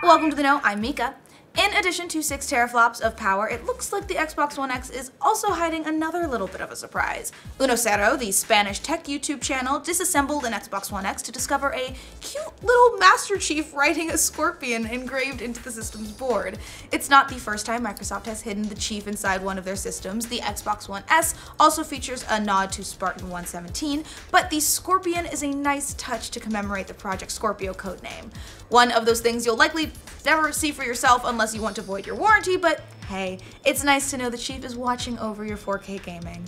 Welcome to the Know, I'm Mica. In addition to 6 teraflops of power, it looks like the Xbox One X is also hiding another little bit of a surprise. Unocero, the Spanish tech YouTube channel, disassembled an Xbox One X to discover a cute little Master Chief riding a scorpion engraved into the system's board. It's not the first time Microsoft has hidden the Chief inside one of their systems. The Xbox One S also features a nod to Spartan 117, but the scorpion is a nice touch to commemorate the Project Scorpio codename. One of those things you'll likely never see for yourself unless you want to void your warranty, but hey, it's nice to know the Chief is watching over your 4K gaming.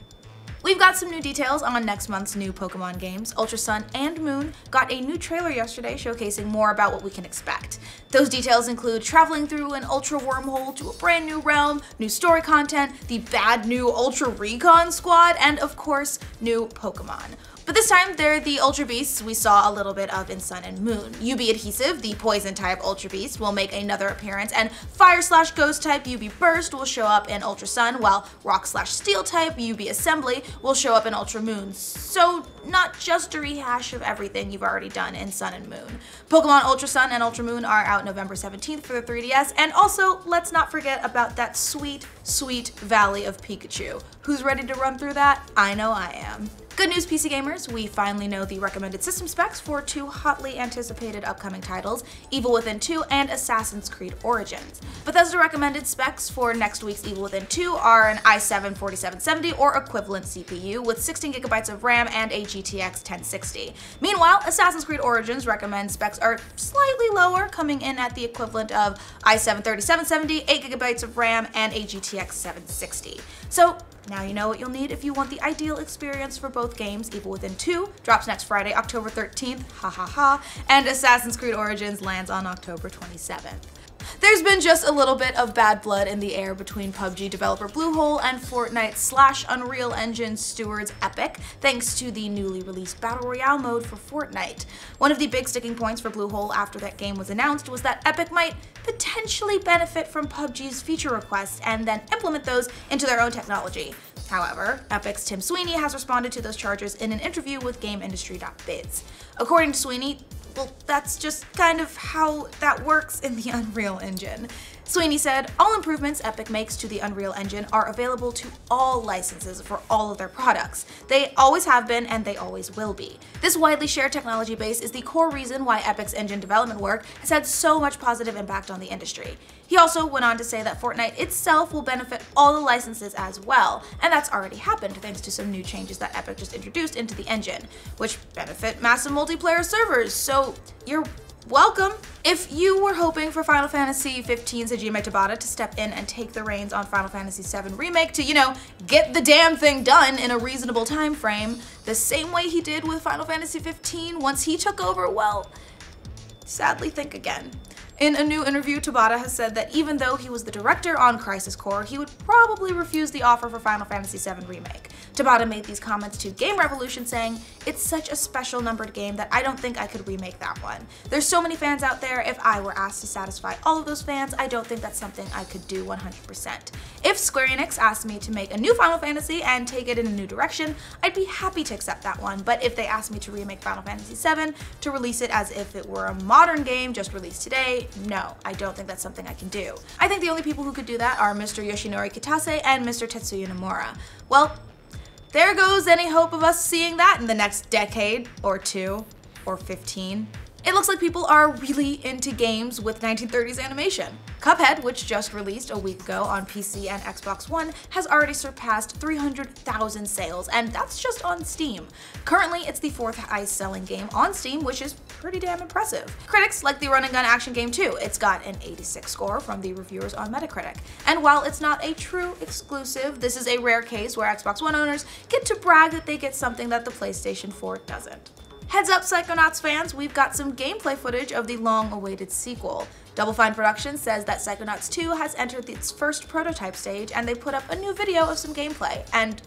We've got some new details on next month's new Pokemon games. Ultra Sun and Moon got a new trailer yesterday showcasing more about what we can expect. Those details include traveling through an Ultra wormhole to a brand new realm, new story content, the bad new Ultra Recon Squad, and of course, new Pokemon. But this time, they're the Ultra Beasts we saw a little bit of in Sun and Moon. UB Adhesive, the Poison-type Ultra Beast, will make another appearance, and Fire/Ghost-type UB Burst will show up in Ultra Sun, while Rock/Steel-type UB Assembly will show up in Ultra Moon. So, not just a rehash of everything you've already done in Sun and Moon. Pokemon Ultra Sun and Ultra Moon are out November 17th for the 3DS, and also, let's not forget about that sweet, sweet Valley of Pikachu. Who's ready to run through that? I know I am. Good news, PC gamers, we finally know the recommended system specs for 2 hotly anticipated upcoming titles, Evil Within 2 and Assassin's Creed Origins. Bethesda recommended specs for next week's Evil Within 2 are an i7-4770 or equivalent CPU with 16GB of RAM and a GTX 1060. Meanwhile, Assassin's Creed Origins recommends specs are slightly lower, coming in at the equivalent of i7-3770, 8GB of RAM, and a GTX 760. So, now you know what you'll need if you want the ideal experience for both games. Evil Within 2 drops next Friday, October 13th, ha ha ha, and Assassin's Creed Origins lands on October 27th. There's been just a little bit of bad blood in the air between PUBG developer Bluehole and Fortnite/Unreal Engine stewards Epic, thanks to the newly released Battle Royale mode for Fortnite. One of the big sticking points for Bluehole after that game was announced was that Epic might potentially benefit from PUBG's feature requests and then implement those into their own technology. However, Epic's Tim Sweeney has responded to those charges in an interview with GameIndustry.biz. According to Sweeney, well, that's just kind of how that works in the Unreal Engine. Sweeney said, all improvements Epic makes to the Unreal Engine are available to all licenses for all of their products. They always have been and they always will be. This widely shared technology base is the core reason why Epic's engine development work has had so much positive impact on the industry. He also went on to say that Fortnite itself will benefit all the licenses as well, and that's already happened thanks to some new changes that Epic just introduced into the engine, which benefit massive multiplayer servers, so you're welcome. If you were hoping for Final Fantasy XV's Hajime Tabata to step in and take the reins on Final Fantasy VII Remake to, get the damn thing done in a reasonable time frame, the same way he did with Final Fantasy XV once he took over, well, sadly think again. In a new interview, Tabata has said that even though he was the director on Crisis Core, he would probably refuse the offer for Final Fantasy VII Remake. Tabata made these comments to Game Revolution saying, "It's such a special numbered game that I don't think I could remake that one. There's so many fans out there, if I were asked to satisfy all of those fans, I don't think that's something I could do 100%. If Square Enix asked me to make a new Final Fantasy and take it in a new direction, I'd be happy to accept that one, but if they asked me to remake Final Fantasy VII, to release it as if it were a modern game just released today, no, I don't think that's something I can do. I think the only people who could do that are Mr. Yoshinori Kitase and Mr. Tetsuya Nomura." Well, there goes any hope of us seeing that in the next decade, or 2, or 15. It looks like people are really into games with 1930s animation. Cuphead, which just released a week ago on PC and Xbox One, has already surpassed 300,000 sales, and that's just on Steam. Currently, it's the 4th highest selling game on Steam, which is pretty damn impressive. Critics like the run-and-gun action game too. It's got an 86 score from the reviewers on Metacritic. And while it's not a true exclusive, this is a rare case where Xbox One owners get to brag that they get something that the PlayStation 4 doesn't. Heads up, Psychonauts fans, we've got some gameplay footage of the long-awaited sequel. Double Fine Productions says that Psychonauts 2 has entered its first prototype stage, and they put up a new video of some gameplay, and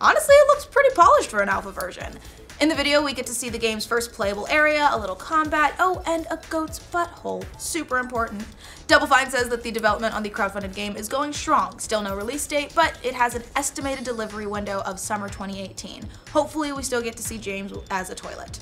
honestly, it looks pretty polished for an alpha version. In the video, we get to see the game's first playable area, a little combat, oh, and a goat's butthole. Super important. Double Fine says that the development on the crowdfunded game is going strong. Still no release date, but it has an estimated delivery window of summer 2018. Hopefully, we still get to see James as a toilet.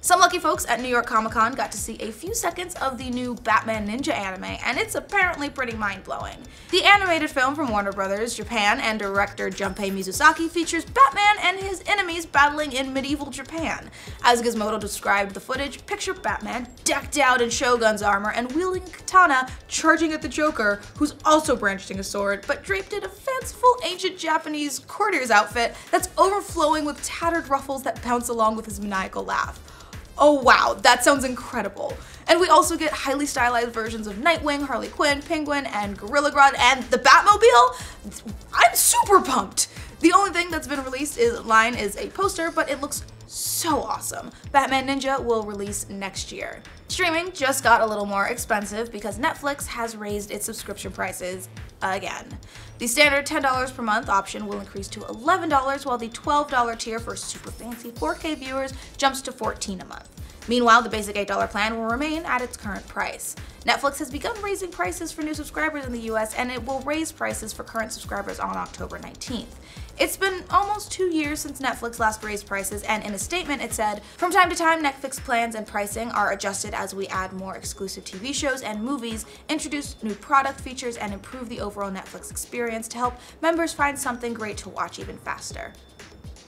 Some lucky folks at New York Comic Con got to see a few seconds of the new Batman Ninja anime, and it's apparently pretty mind-blowing. The animated film from Warner Brothers Japan and director Junpei Mizusaki features Batman and his enemies battling in medieval Japan. As Gizmodo described the footage, picture Batman decked out in Shogun's armor and wielding a katana, charging at the Joker, who's also brandishing a sword, but draped in a fanciful ancient Japanese courtier's outfit that's overflowing with tattered ruffles that bounce along with his maniacal laugh. Oh wow, that sounds incredible. And we also get highly stylized versions of Nightwing, Harley Quinn, Penguin, and Gorilla Grodd, and the Batmobile? I'm super pumped! The only thing that's been released is a poster, but it looks so awesome. Batman Ninja will release next year. Streaming just got a little more expensive because Netflix has raised its subscription prices again. The standard $10 per month option will increase to $11, while the $12 tier for super fancy 4K viewers jumps to $14 a month. Meanwhile, the basic $8 plan will remain at its current price. Netflix has begun raising prices for new subscribers in the US, and it will raise prices for current subscribers on October 19th. It's been almost 2 years since Netflix last raised prices, and in a statement it said, "From time to time, Netflix plans and pricing are adjusted as we add more exclusive TV shows and movies, introduce new product features, and improve the overall Netflix experience to help members find something great to watch even faster."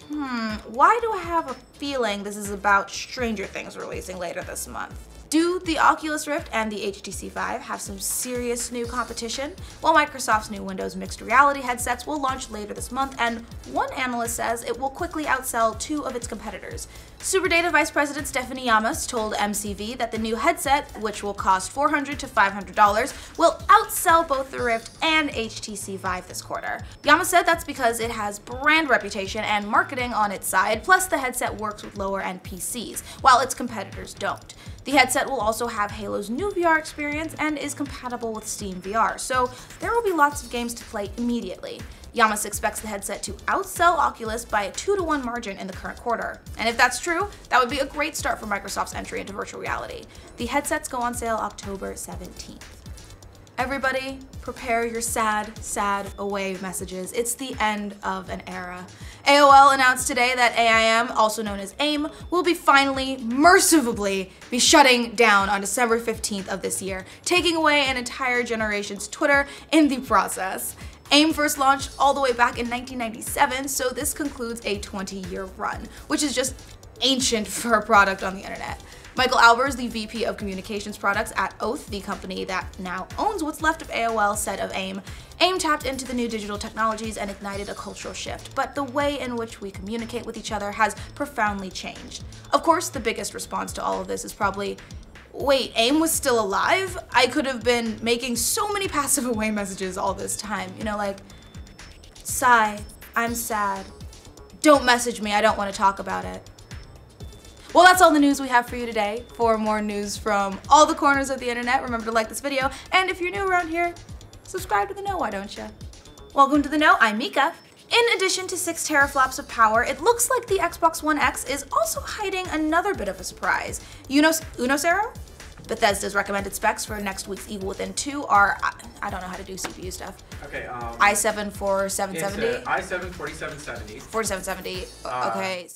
Why do I have a feeling this is about Stranger Things releasing later this month? Do the Oculus Rift and the HTC Vive have some serious new competition? Well, Microsoft's new Windows mixed reality headsets will launch later this month, and one analyst says it will quickly outsell 2 of its competitors. SuperData Vice President Stephanie Yamas told MCV that the new headset, which will cost $400 to $500, will outsell both the Rift and HTC Vive this quarter. Yamas said that's because it has brand reputation and marketing on its side, plus the headset works with lower-end PCs, while its competitors don't. The headset will also have Halo's new VR experience and is compatible with Steam VR, so there will be lots of games to play immediately. Yamas expects the headset to outsell Oculus by a 2-to-1 margin in the current quarter. And if that's true, that would be a great start for Microsoft's entry into virtual reality. The headsets go on sale October 17th. Everybody, prepare your sad, sad away messages. It's the end of an era. AOL announced today that AIM, also known as AIM, will be finally, mercifully, be shutting down on December 15th of this year, taking away an entire generation's Twitter in the process. AIM first launched all the way back in 1997, so this concludes a 20-year run, which is just ancient for a product on the internet. Michael Albers, the VP of Communications Products at Oath, the company that now owns what's left of AOL, said of AIM, "AIM tapped into the new digital technologies and ignited a cultural shift, but the way in which we communicate with each other has profoundly changed." Of course, the biggest response to all of this is probably, wait, AIM was still alive? I could have been making so many passive away messages all this time. You know, like, sigh, I'm sad. Don't message me, I don't want to talk about it. Well, that's all the news we have for you today. For more news from all the corners of the internet, remember to like this video, and if you're new around here, subscribe to The Know, why don't you? Welcome to The Know, I'm Mica. In addition to 6 teraflops of power, it looks like the Xbox One X is also hiding another bit of a surprise. Unosero? Bethesda's recommended specs for next week's Evil Within 2 are, I don't know how to do CPU stuff. Okay, i7 4770? i7 4770. 4770, okay.